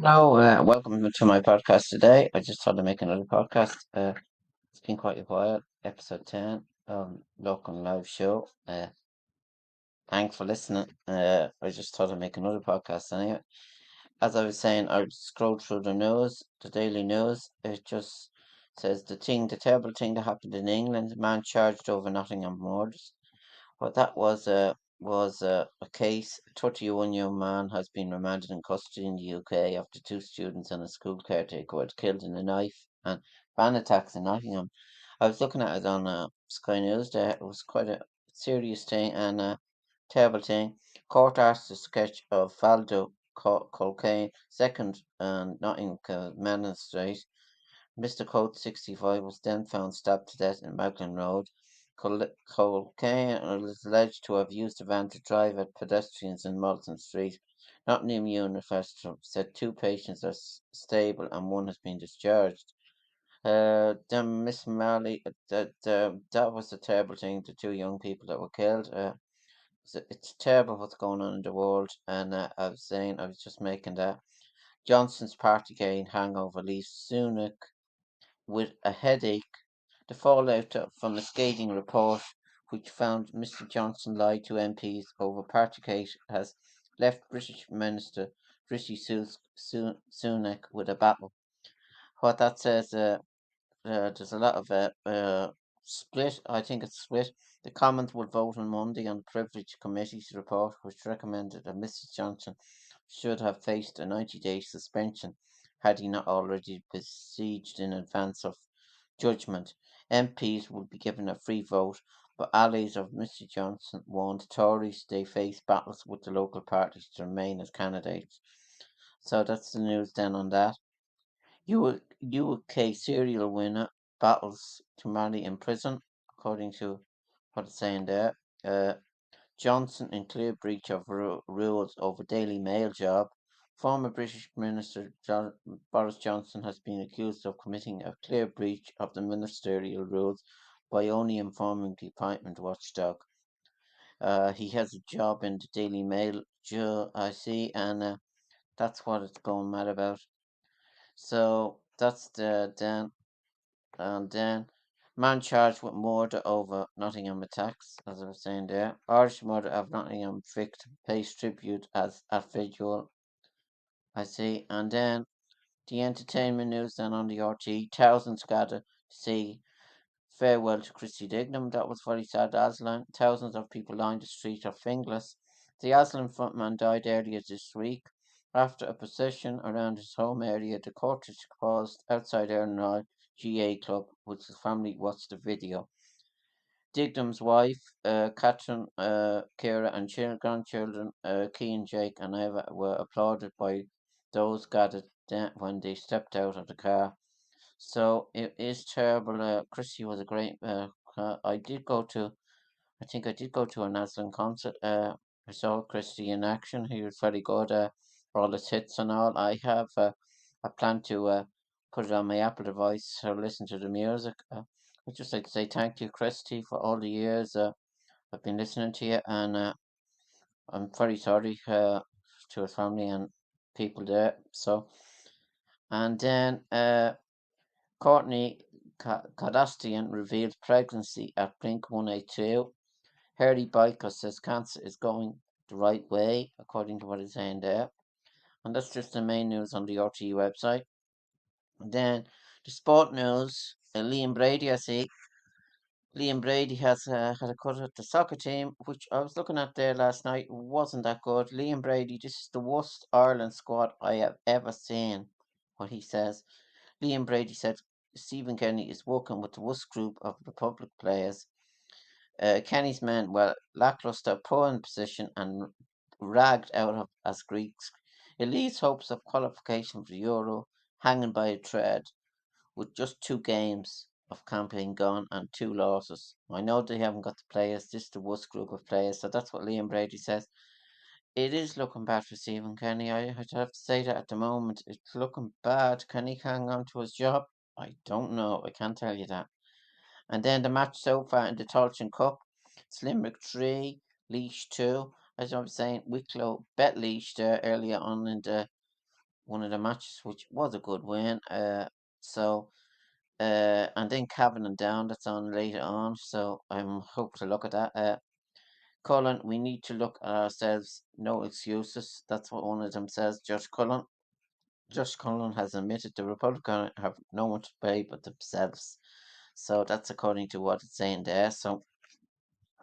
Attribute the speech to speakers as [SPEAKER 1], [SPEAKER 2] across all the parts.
[SPEAKER 1] Hello, welcome to my podcast today. I just thought I'd make another podcast. It's been quite a while, episode 10, local live show. Thanks for listening. I just thought I'd make another podcast anyway. As I was saying, I scrolled through the news, the daily news. It just says the terrible thing that happened in England, a man charged over Nottingham murders. What that was a case. A 31-year-old man has been remanded in custody in the UK after two students and a school caretaker were killed in a knife and van attacks in Nottingham. I was looking at it on Sky News there. It was quite a serious thing and a terrible thing. Court asked a sketch of Faldo Colkane, second and Nottingham Manning Street. Mr. Coates, 65, was then found stabbed to death in Magdalen Road. Colkane is alleged to have used the van to drive at pedestrians in Malton Street. Nottingham University said two patients are stable and one has been discharged. Then Miss Marley, that was a terrible thing. The two young people that were killed. It's terrible what's going on in the world, and I was just making that. Johnson's party gain hangover leaves Sunak with a headache. The fallout from a scathing report which found Mr Johnson lied to MPs over Partygate has left British Minister Rishi Sunak with a battle. What that says, there's a lot of split. I think it's split. The Commons will vote on Monday on the Privilege Committee's report, which recommended that Mrs Johnson should have faced a 90-day suspension had he not already besieged in advance of judgment. MPs would be given a free vote, but allies of Mr Johnson warned Tories they face battles with the local parties to remain as candidates. So that's the news then on that. UK serial winner battles to marry in prison, according to what it's saying there. Uh, Johnson in clear breach of rules over Daily Mail job. Former British Minister Boris Johnson has been accused of committing a clear breach of the ministerial rules by only informing the appointment watchdog. He has a job in the Daily Mail, I see, and that's what it's going mad about. So that's the then. And then, man charged with murder over Nottingham attacks, as I was saying there. Irish murder of Nottingham victim pays tribute as at vigil, I see. And then, the entertainment news then on the RT. Thousands gather to say farewell to Christy Dignam. That was very sad, Aslan. Thousands of people lined the street of Finglas. The Aslan frontman died earlier this week. After a procession around his home area, the cortege paused outside Ernroy GA Club, which the family watched the video. Dignam's wife, Catherine, Kira, and grandchildren, Kean, Jake, and Eva, were applauded by those gathered when they stepped out of the car. So it is terrible. Christy was a great. I did go to. I think I did go to an Aslan concert. I saw Christy in action. He was very good. For all his hits and all. I have a plan to put it on my Apple device or listen to the music. I'd just like to say thank you, Christy, for all the years I've been listening to you, and I'm very sorry to his family and people there. So, and then Courtney Kardashian revealed pregnancy at Blink 182. Harry Biker says cancer is going the right way, according to what he's saying there. And that's just the main news on the RTE website. And then the sport news, Liam Brady, I see. Liam Brady has had a cut at the soccer team, which I was looking at there last night. Wasn't that good. Liam Brady, this is the worst Ireland squad I have ever seen, what he says. Liam Brady said Stephen Kenny is working with the worst group of Republic players. Kenny's men were lacklustre, poor in position, and ragged out of as Greeks. It leaves hopes of qualification for the Euro hanging by a thread, with just two games of campaign gone and two losses. I know they haven't got the players, this is the worst group of players, so that's what Liam Brady says. It is looking bad for Stephen Kenny. I have to say that at the moment. It's looking bad. Can he hang on to his job? I don't know. I can't tell you that. And then the match so far in the Tailteann Cup, Limerick 3, Laois 2. As I was saying, Wicklow bet Laois there earlier on in the one of the matches, which was a good win. So and then Cavan and Down that's on later on. So I'm hope to look at that. Cullen, we need to look at ourselves. No excuses. That's what one of them says. Josh Cullen. Josh Cullen has admitted the Republicans have no one to pay but themselves. So that's according to what it's saying there. So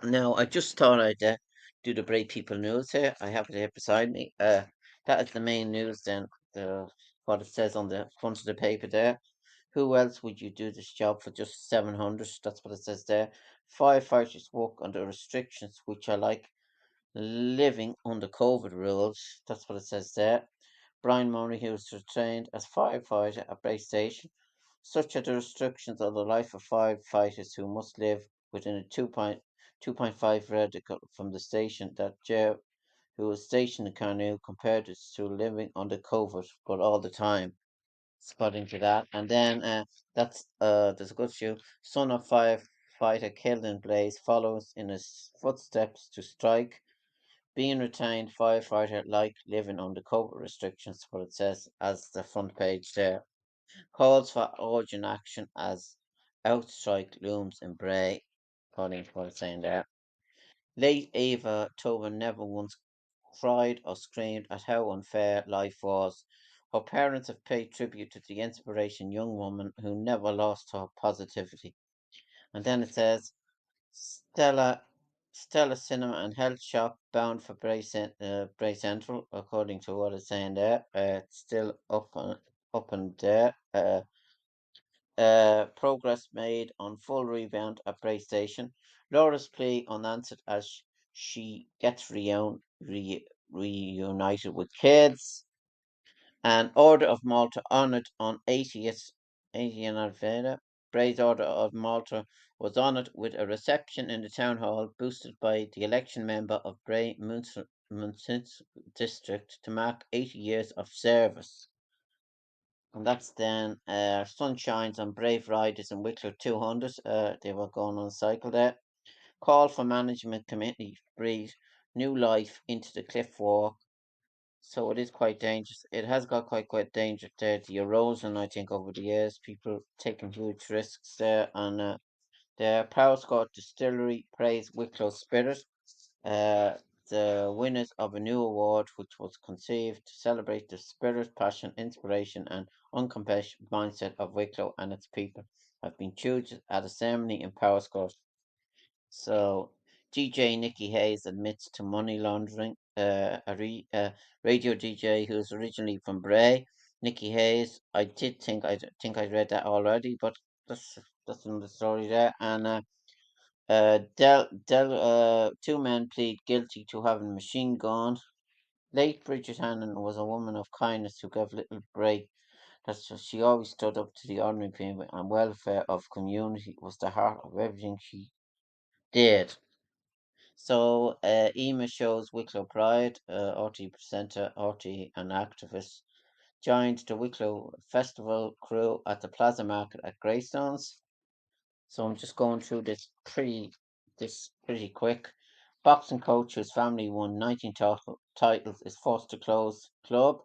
[SPEAKER 1] now I just thought I'd do the Bray People news here. I have it here beside me. That is the main news then. The what it says on the front of the paper there. Who else would you do this job for just 700? That's what it says there. Firefighters work under restrictions, which are like living under COVID rules. That's what it says there. Brian Money, who was trained as firefighter at Bray Station. Such are the restrictions of the life of firefighters who must live within a 2.5 radical from the station that Joe, who was stationed in Carnew, compared it to living under COVID, but all the time. Spotting to that. And then that's there's a good few. Son of firefighter killed in blaze follows in his footsteps to strike. Being retained firefighter like living under COVID restrictions, what it says as the front page there. Calls for urgent action as outstrike looms in Bray, according to what it's saying there. Late Ava Tobin never once cried or screamed at how unfair life was. Her parents have paid tribute to the inspiration young woman who never lost her positivity. And then it says Stella Stella Cinema and Health Shop bound for Bray Central, according to what it's saying there. It's still up and there. Progress made on full revamp at Bray Station. Laura's plea unanswered as she gets reunited with kids. And Order of Malta honoured on 80th anniversary. Bray's Order of Malta was honoured with a reception in the town hall, boosted by the election member of Bray Municipal District to mark 80 years of service. And that's then Sun Shines on Brave Riders and Wicklow 200. They were going on a cycle there. Call for management committee breathe new life into the cliff walk. So it is quite dangerous. It has got quite dangerous there. The erosion, I think, over the years, people taking huge risks there. And the Powerscourt Distillery praised Wicklow Spirit. Uh, the winners of a new award, which was conceived to celebrate the spirit, passion, inspiration, and uncompassionate mindset of Wicklow and its people, have been chosen at a ceremony in Powerscourt. So, DJ Nikki Hayes admits to money laundering. Radio DJ who's originally from Bray, Nikki Hayes. I did think I read that already, but that's another story there. And two men plead guilty to having a machine gun. Late Bridget Hannon was a woman of kindness who gave little break. She always stood up to the ordinary people, and welfare of community was the heart of everything she did. So, Ema shows Wicklow Pride, RT presenter, RT and activist, joined the Wicklow Festival crew at the Plaza Market at Greystones. So I'm just going through this pretty quick. Boxing coach whose family won 19 titles is forced to close club.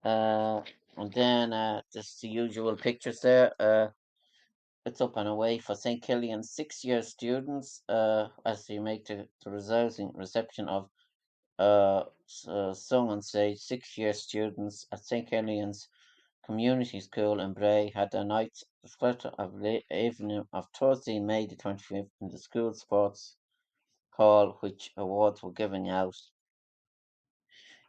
[SPEAKER 1] Uh, and then just the usual pictures there. It's up and away for St. Killian's 6 year students as they make the resulting reception of sung on stage. 6 year students at St. Killian's Community School in Bray had their nights split of late evening of Thursday, May the 25th in the school sports hall, which awards were given out.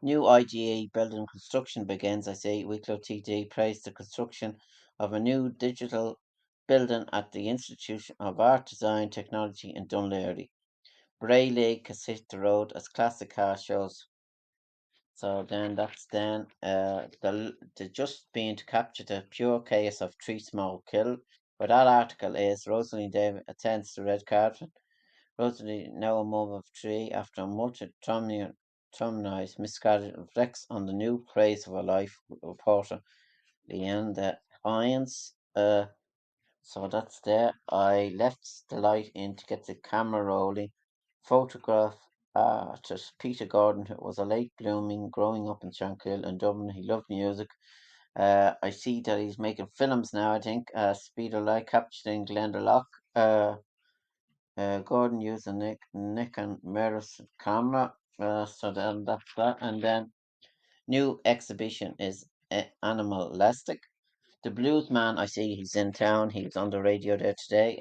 [SPEAKER 1] New IGA building construction begins. I say Wicklow TD praised the construction of a new digital building at the Institute of Art Design Technology in Dunleary. Bray Lake has hit the road as classic car shows. So then that's then the just being to capture the pure chaos of three small kill. But that article is Rosalie David attends the red carpet. Rosalie, now a mom of three, after a traumatized miscarriage, reflects on the new phase of her life with reporter Leanne Hines. So that's there. I left the light in to get the camera rolling. Photograph to Peter Gordon, who was a late blooming, growing up in Shankill in Dublin. He loved music. I see that he's making films now, I think. Speed of Light capturing Glendalough. Uh, Gordon used a Nikon mirrorless camera. So then that's that. And then new exhibition is animalistic. The blues man, I see he's in town. He was on the radio there today,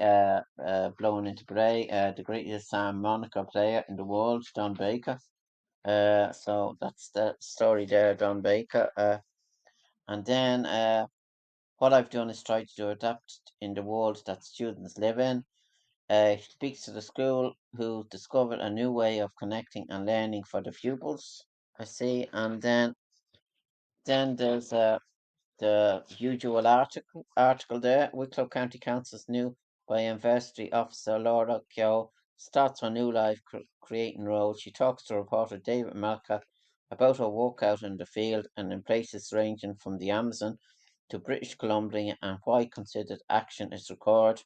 [SPEAKER 1] blowing into Bray. The greatest harmonica player in the world, Don Baker. So that's the story there, Don Baker. And then what I've done is try to adapt in the world that students live in. He speaks to the school who discovered a new way of connecting and learning for the pupils. I see, and then there's the usual article there. Wicklow County Council's new Biodiversity Officer Laura Keogh starts her new life creating roads. She talks to reporter David Malka about her work out in the field and in places ranging from the Amazon to British Columbia and why considered action is required.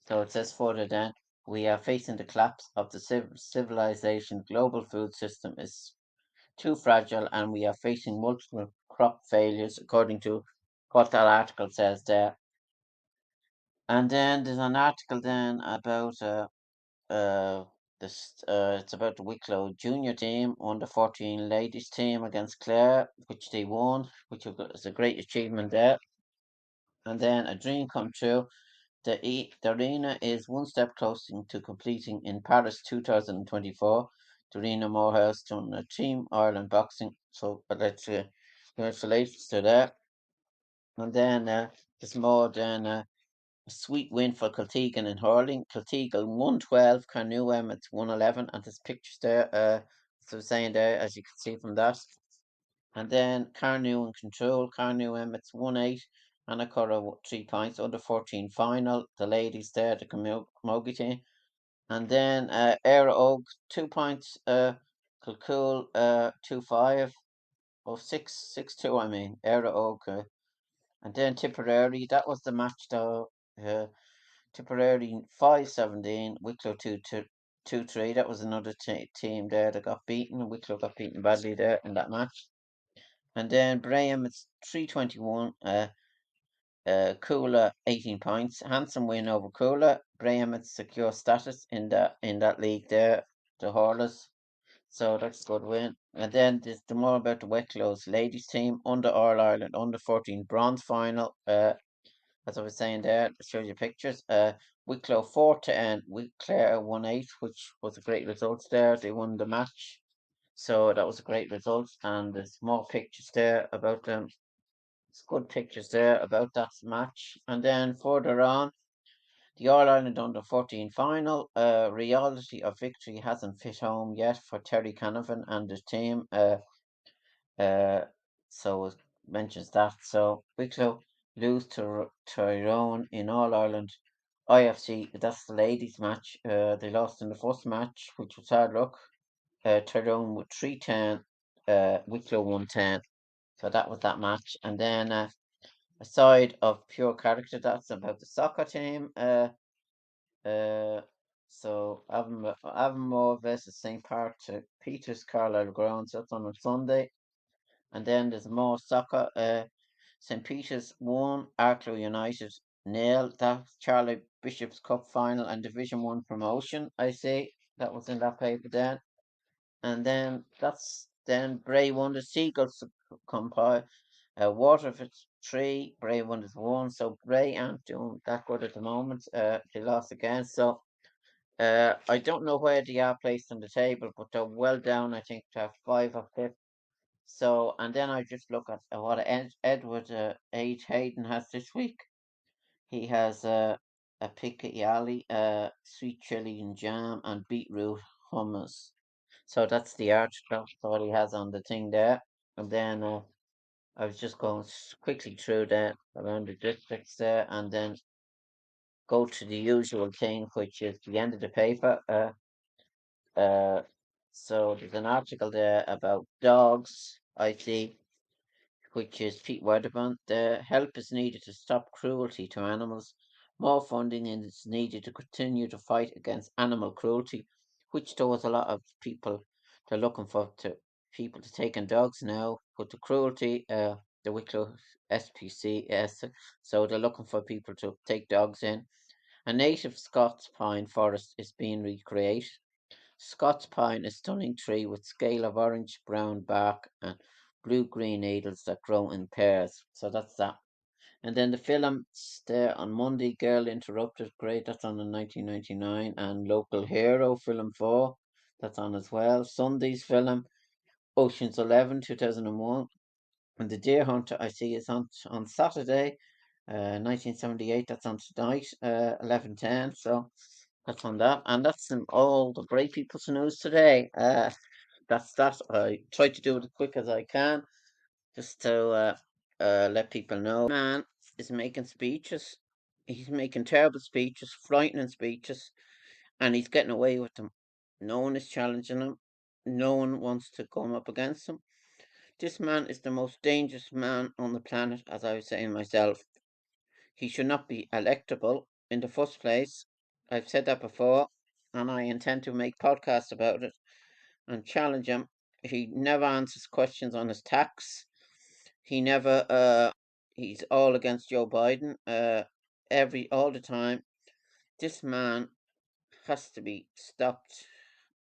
[SPEAKER 1] So it says further then, we are facing the collapse of the civilization. Global food system is too fragile and we are facing multiple crop failures, according to what that article says there. And then there's an article then about this. It's about the Wicklow junior team, under 14 ladies team against Clare, which they won, which is a great achievement there. And then a dream come true. The arena is one step closer to completing in Paris 2024. The arena Morehouse done a Team Ireland boxing. So congratulations to that. And then there's more than a sweet win for Kiltegan in hurling. Kiltegan 112, Carnew Emmett 111, and there's pictures there. So saying there, as you can see from that. And then Carnew in control. Carnew Emmett's 1-8. Anacora 3 points. Under 14 final. The ladies there, the Camogie team. And then Era Og 2 points. Kilcool 2-5. Oh, 6-2, I mean. Era Og. And then Tipperary, that was the match though. Tipperary 5-17. Wicklow 2-3. That was another team there that got beaten. Wicklow got beaten badly there in that match. And then Braham, it's 321. Cooler 18 points. Handsome win over Cooler. Braham, it's secure status in that league there. The Hurlers. So that's a good win. And then there's the more about the Wicklow's ladies team under All Ireland under 14 bronze final. As I was saying there, show you pictures. Wicklow 4-10, Clare 1-8, which was a great result there. They won the match. So that was a great result, and there's more pictures there about them. It's good pictures there about that match. And then further on, the All Ireland under 14 final. Reality of victory hasn't hit home yet for Terry Canavan and his team. Uh, so it mentions that. So Wicklow lose to Tyrone in All Ireland IFC. That's the ladies' match. They lost in the first match, which was hard luck. Tyrone with 3-10, Wicklow 1-10. So that was that match. And then aside of pure character, that's about the soccer team. Uh, so Avonmore versus St. Patrick Peters Carlisle Grounds. That's on a Sunday. And then there's more soccer. St. Peter's 1, Arklow United 0. That's Charlie Bishop's Cup final and Division 1 promotion. I see that was in that paper then. And then Bray won the Seagulls compile. Waterford 3, Bray won is 1. So Bray aren't doing that good at the moment. They lost again. So I don't know where they are placed on the table, but they're well down, I think, to 5 or 5th. So, and then I just look at what Edward H. Hayden has this week. He has a piccalilli, sweet chili and jam, and beetroot hummus. So that's the article what he has on the thing there. And then I was just going quickly through that around the districts there, and then go to the usual thing, which is the end of the paper. Uh, so there's an article there about dogs. I see, which is Pete Wedderburn. The help is needed to stop cruelty to animals. More funding is needed to continue to fight against animal cruelty. which there was a lot of people they're looking for people to take in dogs now, but the cruelty, the Wicklow SPCS, so they're looking for people to take dogs in. A native Scots pine forest is being recreated. Scots pine is a stunning tree with scale of orange-brown bark and blue-green needles that grow in pairs. So that's that. And then the films there on Monday, Girl Interrupted, great, that's on in 1999. And Local Hero, film 4, that's on as well. Sunday's film, Ocean's 11, 2001. And The Deer Hunter, I see, is on Saturday, 1978, that's on tonight, 11:10. So that's on that. And that's all the Bray People's news today. That's that. I try to do it as quick as I can, just to let people know. Man is making speeches. He's making terrible speeches, frightening speeches, and he's getting away with them. No one is challenging him. No one wants to come up against him. This man is the most dangerous man on the planet, as I was saying myself. He should not be electable in the first place. I've said that before, and I intend to make podcasts about it and challenge him. He never answers questions on his tax. He never he's all against Joe Biden all the time. This man has to be stopped.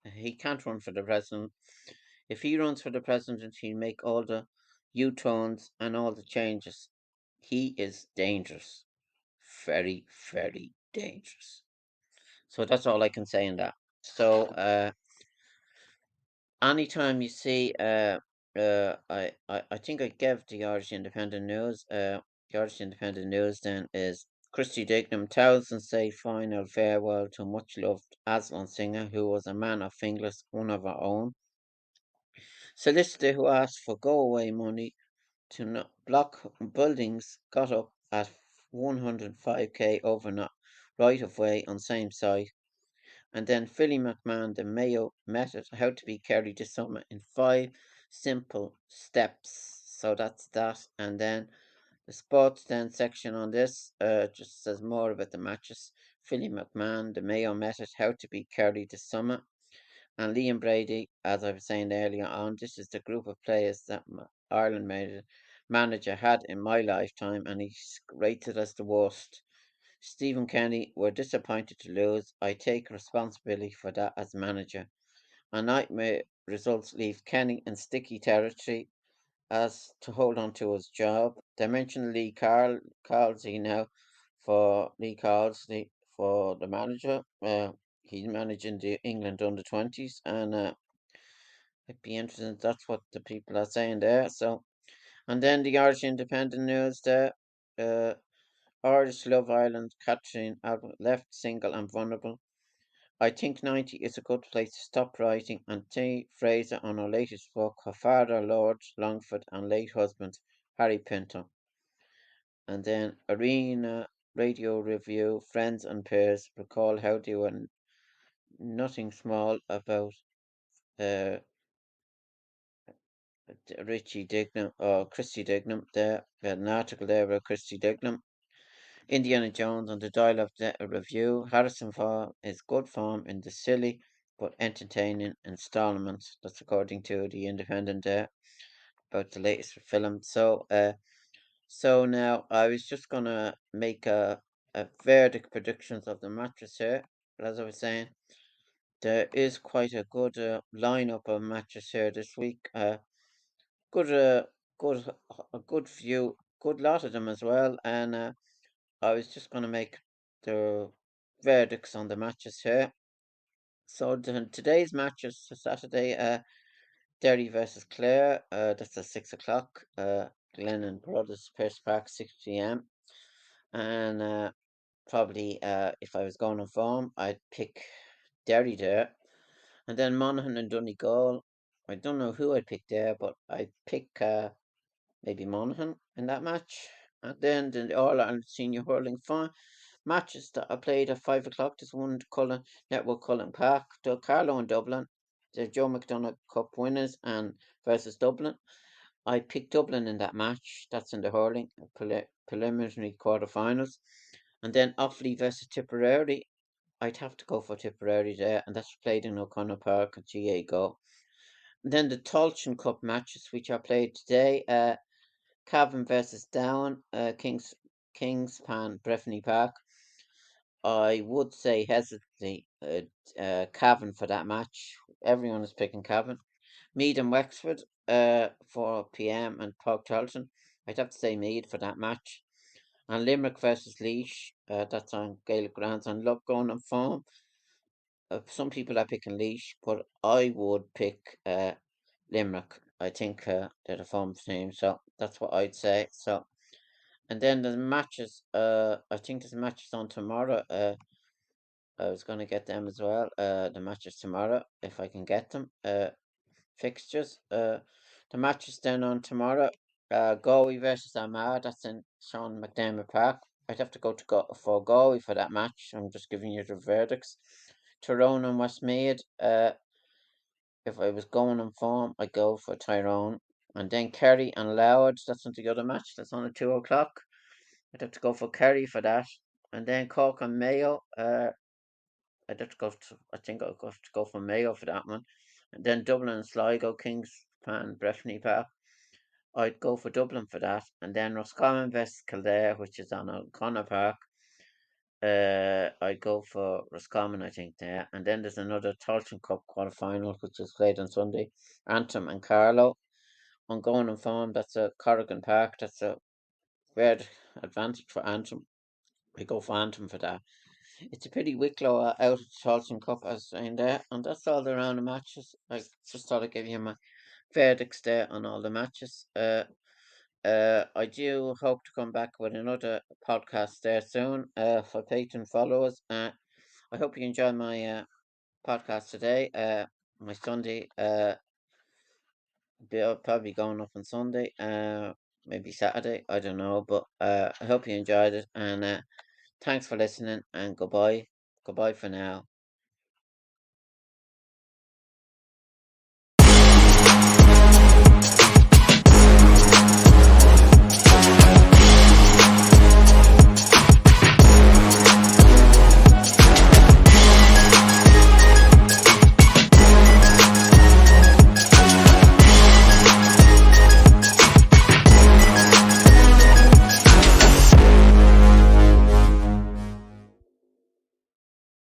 [SPEAKER 1] He can't run for the president. If he runs for the president, he'll make all the U-turns and all the changes. He is dangerous. Very, very dangerous. So that's all I can say in that. So anytime you see I think I gave the Irish Independent News. The Irish Independent News then is Christy Dignam, thousands say final farewell to much loved Aslan singer who was a man of Finglas, one of our own. Solicitor who asked for go away money to not block buildings got up at 105k overnight right of way on same site. And then Philly McMahon, the Mayo method, how to be carried this summer in 5 simple steps. So that's that. And then the sports then section on this just says more about the matches. Philly McMahon, the Mayo method, how to be carried this summer. And Liam Brady, as I was saying earlier on, this is the group of players that Ireland manager had in my lifetime, and he's rated as the worst. Stephen Kenny, we're disappointed to lose. I take responsibility for that as manager. A nightmare results leave Kenny in sticky territory as to hold on to his job. They mentioned Carlsey now for Lee Carlsey for the manager. He's managing the England under 20s, and it'd be interesting. That's what the people are saying there. So, and then the Irish Independent News there. Uh, Irish Love Island, Catherine Albert left single and vulnerable. I think 90 is a good place to stop writing, and T. Fraser on her latest book, her father, Lord Longford, and late husband, Harry Pinto. And then Arena Radio Review, Friends and Peers recall how they were nothing small about uh, Richie Dignam, or Christy Dignam, there, an article there about Christy Dignam. Indiana Jones on the Dial of Review. Harrison Ford is good form in the silly but entertaining installment. That's according to the Independent there about the latest film. So now I was just gonna make a verdict predictions of the matches here. But as I was saying, there is quite a good lineup of matches here this week. Good, good, a good few, good lot of them as well, and I was just going to make the verdicts on the matches here. So today's matches for Saturday, Derry versus Clare. That's at 6 o'clock. Glennon Brothers, Pierce Park, 6 p.m. And probably if I was going on form, I'd pick Derry there. And then Monaghan and Donegal. I don't know who I'd pick there, but I'd pick maybe Monaghan in that match. And then the All Ireland Senior Hurling matches that I played at 5 o'clock. There's one Cullen Network Cullen Park, Carlow and Dublin. The Joe McDonagh Cup winners and versus Dublin. I picked Dublin in that match. That's in the hurling preliminary quarterfinals. And then Offaly versus Tipperary. I'd have to go for Tipperary there, and that's played in O'Connor Park at GA Go. And then the Tailteann Cup matches, which are played today. Cavan versus Down, Kingspan, Breffni Park. I would say hesitantly Cavan for that match. Everyone is picking Cavan. Meath and Wexford, 4 p.m. and Pog Charlton. I'd have to say Meath for that match. And Limerick versus Laois, that's on Gaelic grounds. And look, going on form, some people are picking Laois, but I would pick Limerick. I think they're the form team, so that's what I'd say. So, and then the matches. I think there's matches on tomorrow. I was going to get them as well. The matches tomorrow, if I can get them. Fixtures. The matches then on tomorrow. Galway versus Armagh. That's in Sean McDermott Park. I'd have to for Galway for that match. I'm just giving you the verdicts. Tyrone and Westmead. If I was going on form, I'd go for Tyrone. And then Kerry and Louth. That's not the other match. That's on at 2 o'clock. I'd have to go for Kerry for that. And then Cork and Mayo. I'd have to go to, I think I'll have to go for Mayo for that one. And then Dublin and Sligo, Kingspan, Breffni Park. I'd go for Dublin for that. And then Roscommon vs Kildare, which is on O'Connor Park. I'd go for Roscommon, I think, there. And then there's another Tailteann Cup quarter-final, which is played on Sunday. Antrim and Carlow. On going on form, that's a Corrigan Park. That's a great advantage for Antrim. I go for Antrim for that. It's a pity Wicklow are out of the Tailteann Cup, as saying there, and that's all the round of matches. I just thought I'd give you my verdicts there on all the matches. I do hope to come back with another podcast there soon for Patreon followers. I hope you enjoyed my podcast today. My Sunday, I'll probably going up on Sunday, maybe Saturday, I don't know, but I hope you enjoyed it, and thanks for listening, and goodbye. Goodbye for now.